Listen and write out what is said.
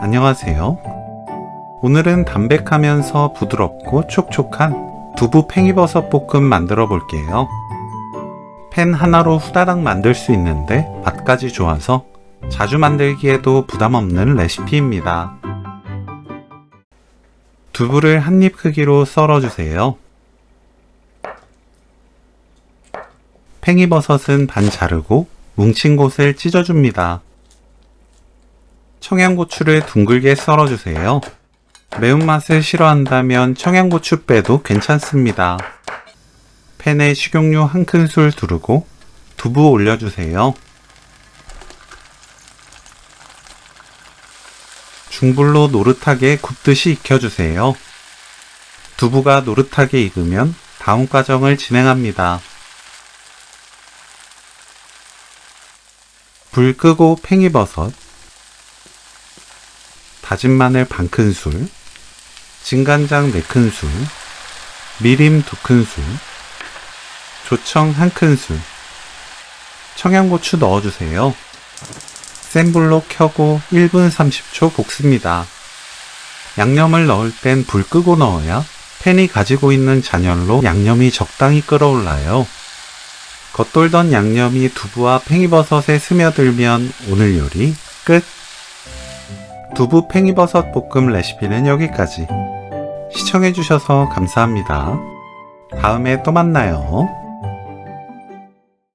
안녕하세요. 오늘은 담백하면서 부드럽고 촉촉한 두부 팽이버섯 볶음 만들어 볼게요. 팬 하나로 후다닥 만들 수 있는데 맛까지 좋아서 자주 만들기에도 부담 없는 레시피입니다. 두부를 한 입 크기로 썰어주세요. 팽이버섯은 반 자르고 뭉친 곳을 찢어줍니다. 청양고추를 둥글게 썰어주세요. 매운맛을 싫어한다면 청양고추 빼도 괜찮습니다. 팬에 식용유 한 큰술 두르고 두부 올려주세요. 중불로 노릇하게 굽듯이 익혀주세요. 두부가 노릇하게 익으면 다음 과정을 진행합니다. 불 끄고 팽이버섯, 다진 마늘 반 큰술, 진간장 4큰술, 미림 2큰술, 조청 1큰술, 청양고추 넣어주세요. 센 불로 켜고 1분 30초 볶습니다. 양념을 넣을 땐 불 끄고 넣어야 팬이 가지고 있는 잔열로 양념이 적당히 끓어올라요. 겉돌던 양념이 두부와 팽이버섯에 스며들면 오늘 요리 끝! 두부 팽이버섯 볶음 레시피는 여기까지. 시청해주셔서 감사합니다. 다음에 또 만나요.